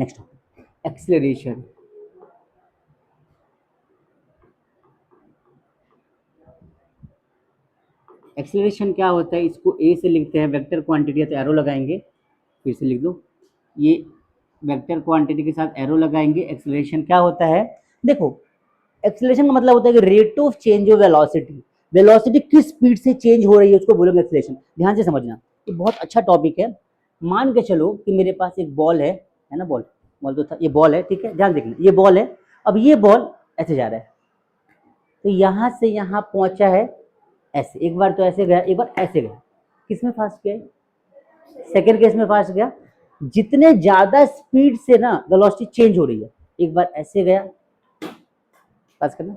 Next acceleration. Acceleration क्या होता है, इसको ए से लिखते हैं, वेक्टर क्वांटिटी है तो एरो लगाएंगे, फिर से लिख दो, ये वेक्टर क्वांटिटी के साथ एरो लगाएंगे। एक्सेलरेशन क्या होता है, देखो एक्सेलरेशन का मतलब होता है कि rate of change of velocity, velocity किस स्पीड से चेंज हो रही है उसको बोलोगे एक्सेलरेशन। ध्यान से समझना, ये बहुत अच्छा टॉपिक है। मान के चलो कि मेरे पास एक बॉल है ना, बॉल बॉल तो था, ये बॉल है, ठीक है, ध्यान देखना, ये बॉल है। अब ये बॉल ऐसे जा रहा है, तो यहां से यहां पहुंचा है ऐसे, एक बार तो ऐसे गया, एक बार ऐसे गया, किसमें फास्ट गया, सेकेंड केस में फास्ट गया। जितने ज्यादा स्पीड से ना वेलोसिटी चेंज हो रही है, एक बार ऐसे गया, पास करना,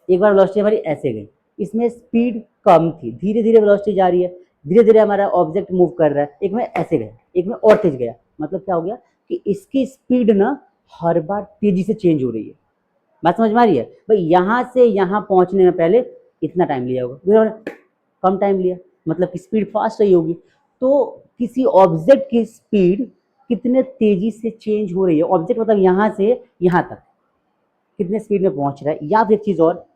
एक बार वेलोसिटी हमारी ऐसे गई, इसमें स्पीड कम थी, धीरे धीरे वेलोसिटी जा रही है, धीरे धीरे हमारा ऑब्जेक्ट मूव कर रहा है, एक में ऐसे गया, एक में और तेज गया। मतलब क्या हो गया कि इसकी स्पीड ना हर बार तेजी से चेंज हो रही है। बात समझ में आ रही है भाई, यहां से यहां पहुंचने में पहले इतना टाइम लिया होगा, कम टाइम लिया, मतलब कि स्पीड फास्ट रही होगी। तो किसी ऑब्जेक्ट की स्पीड कितने तेजी से चेंज हो रही है, ऑब्जेक्ट मतलब यहां से यहां तक कितने स्पीड में पहुंच रहा है। या फिर एक चीज और,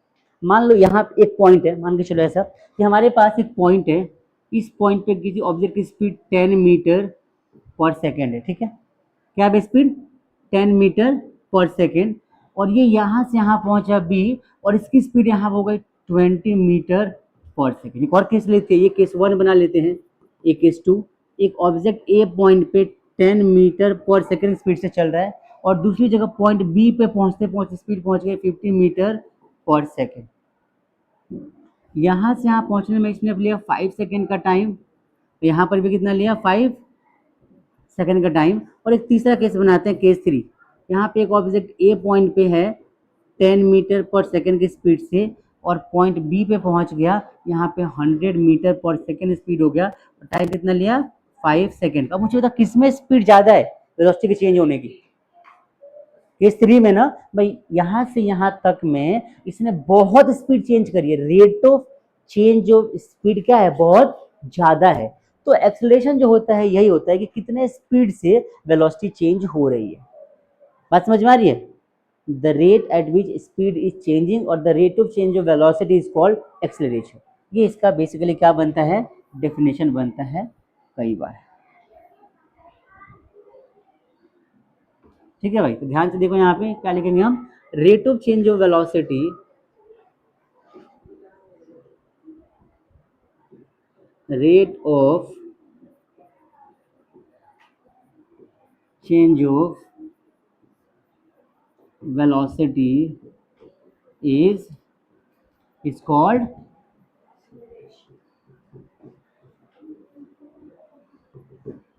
मान लो यहाँ एक पॉइंट है, मान के चलो ऐसा कि हमारे पास एक पॉइंट है, इस पॉइंट पे किसी ऑब्जेक्ट की स्पीड 10 मीटर पर सेकेंड है, ठीक है, क्या है स्पीड 10 मीटर पर सेकेंड, और ये यहाँ से यहाँ पहुंचा बी, और इसकी स्पीड यहाँ हो गई 20 मीटर पर सेकेंड। एक और केस लेते हैं, ये केस 1 बना लेते हैं, ये केस 2। एक ऑब्जेक्ट ए पॉइंट पे 10 मीटर पर सेकेंड स्पीड से चल रहा है, और दूसरी जगह पॉइंट बी पे पहुंचते पहुंचते स्पीड पहुंच गई 50 मीटर पर सेकेंड। यहाँ से यहाँ पहुंचने में इसने लिया 5 सेकेंड का टाइम, यहाँ पर भी कितना लिया 5 सेकेंड का टाइम। और एक तीसरा केस बनाते हैं, केस 3। यहाँ पे एक ऑब्जेक्ट ए पॉइंट पे है 10 मीटर पर सेकेंड की स्पीड से, और पॉइंट बी पे पहुंच गया, यहाँ पे 100 मीटर पर सेकेंड स्पीड हो गया, और टाइम कितना लिया 5 सेकेंड। अब मुझे बता किसमें स्पीड ज़्यादा है वेलोसिटी के चेंज होने की। केस 3 में ना भाई, यहाँ से यहाँ तक में इसने बहुत स्पीड चेंज करी है, रेट ऑफ चेंज जो स्पीड क्या है बहुत ज़्यादा है। तो एक्सेलरेशन जो होता है यही होता है कि कितने स्पीड से वेलोसिटी चेंज हो रही है। बात समझ में आ रही है, the rate at which speed is changing और the rate of change of velocity is called acceleration. ये इसका बेसिकली क्या बनता है, डेफिनेशन बनता है कई बार। ठीक है भाई, तो ध्यान से देखो यहाँ पे क्या लिखेंगे हम, rate of change of velocity, rate of change of velocity is called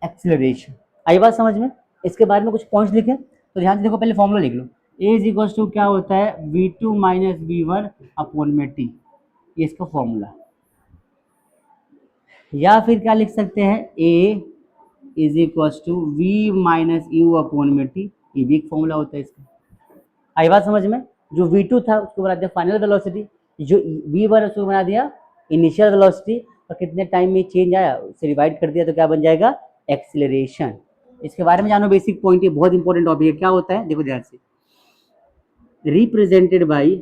acceleration. आई बात समझ में, इसके बारे में कुछ पॉइंट्स लिखे तो ध्यान से देखो, पहले फॉर्मूला लिख लो, ए इज इक्वल टू क्या होता है v2 माइनस v1 अपॉन में टी, ये इसका फॉर्मूला। या फिर क्या लिख सकते हैं, A is equal to V minus U upon में टी, ये भी एक फॉर्मूला होता है इसका। आई बात समझ में, जो v2 था उसको बना दिया फाइनल वेलोसिटी, जो v1 उसको बना दिया इनिशियल वेलोसिटी, और कितने टाइम में चेंज आया उसे डिवाइड कर दिया तो क्या बन जाएगा एक्सीलरेशन। इसके बारे में जानो, बेसिक पॉइंट, ये बहुत इंपॉर्टेंट टॉपिक है। क्या होता है देखो ध्यान से, represented by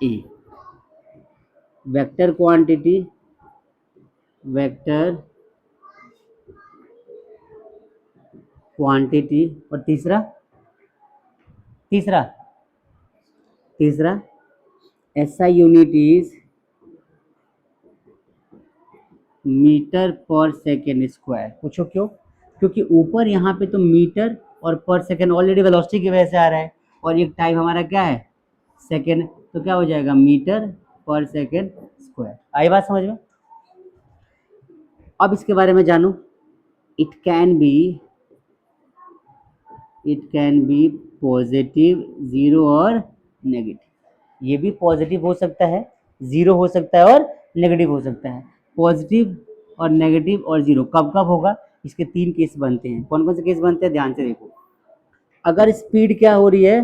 A vector quantity, vector quantity, और तीसरा तीसरा तीसरा एसआई यूनिट इज मीटर पर सेकेंड स्क्वायर। पूछो क्यों, क्योंकि ऊपर यहाँ पे तो मीटर और पर सेकेंड ऑलरेडी वेलोसिटी की वजह से आ रहा है, और एक टाइम हमारा क्या है सेकेंड, तो क्या हो जाएगा मीटर पर सेकेंड स्क्वायर। आई बात समझ में। अब इसके बारे में जानो, it can be positive, zero और नेगेटिव। ये भी पॉजिटिव हो सकता है, जीरो हो सकता है और नेगेटिव हो सकता है। पॉजिटिव और नेगेटिव और जीरो कब कब होगा, इसके 3 केस बनते हैं। कौन कौन से केस बनते हैं ध्यान से देखो। अगर स्पीड क्या हो रही है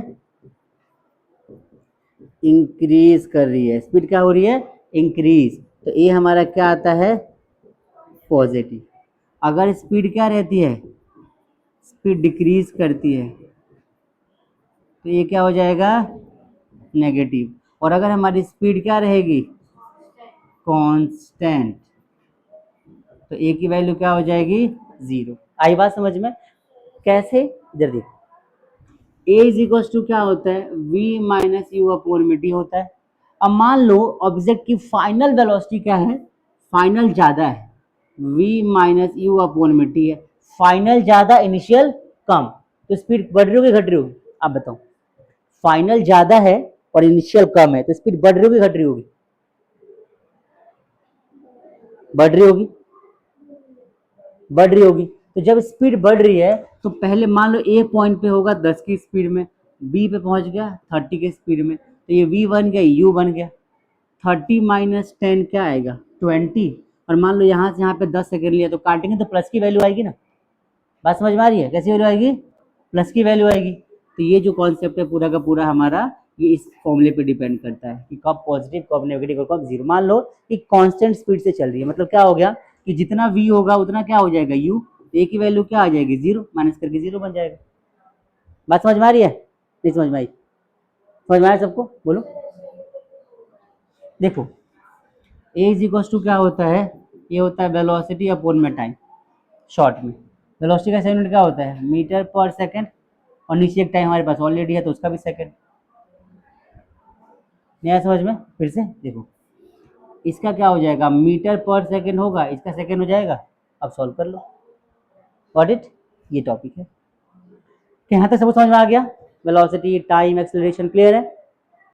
इंक्रीज कर रही है, स्पीड क्या हो रही है, इंक्रीज, तो ये हमारा क्या आता है, पॉजिटिव। अगर स्पीड क्या रहती है, स्पीड डिक्रीज करती है, तो ये क्या हो जाएगा, नेगेटिव। और अगर हमारी स्पीड क्या रहेगी, कांस्टेंट, तो ए की वैल्यू क्या हो जाएगी, 0। आई बात समझ में, कैसे, जरा देखो, ए इज इक्वल टू क्या होता है, v माइनस यू अपॉन में डी होता है। अब मान लो ऑब्जेक्ट की फाइनल वेलोसिटी क्या है, फाइनल ज्यादा है, v माइनस यू अपॉन में टी है, फाइनल ज्यादा इनिशियल कम, तो स्पीड बढ़ रही होगी घट रही होगी, आप बताओ, फाइनल ज्यादा है और इनिशियल कम है, तो स्पीड बढ़ रही होगी घट रही होगी, बढ़ रही होगी, बढ़ रही होगी। तो जब स्पीड बढ़ रही है तो पहले मान लो ए पॉइंट पे होगा 10 की स्पीड में, बी पे पहुंच गया 30 की स्पीड में, तो ये वी बन गया, यू बन गया, 30 माइनस 10 क्या आएगा, 20। और मान लो यहाँ से यहाँ पे 10 सेकेंड लिया, तो काटेंगे तो प्लस की वैल्यू आएगी ना, बात समझ में आ रही है, कैसी वैल्यू आएगी, प्लस की वैल्यू आएगी। तो ये जो कॉन्सेप्ट है पूरा का पूरा हमारा, ये इस फॉर्मूले पे डिपेंड करता है कि कब पॉजिटिव कब नेगेटिव और कब जीरो। मान लो कि कांस्टेंट स्पीड से चल रही है, मतलब क्या हो गया कि जितना v होगा उतना क्या हो जाएगा u, a की वैल्यू क्या आ जाएगी, 0, माइनस करके 0 बन जाएगा। बात समझ में आ रही है, नहीं समझ में आई, समझ में आया सबको, बोलो। देखो a इज इक्वल टू क्या होता है, ये होता है वेलोसिटी अपॉन में टाइम, शॉर्ट में वेलोसिटी का यूनिट क्या होता है, मीटर पर सेकंड, और नीचे एक टाइम हमारे पास ऑलरेडी है तो उसका भी सेकंड। नहीं आया समझ में, फिर से देखो, इसका क्या हो जाएगा, मीटर पर सेकंड होगा, इसका सेकंड हो जाएगा, अब सॉल्व कर लो, गॉट इट, ये टॉपिक है। यहाँ तक सब समझ में आ गया, वेलोसिटी टाइम एक्सेलरेशन क्लियर है।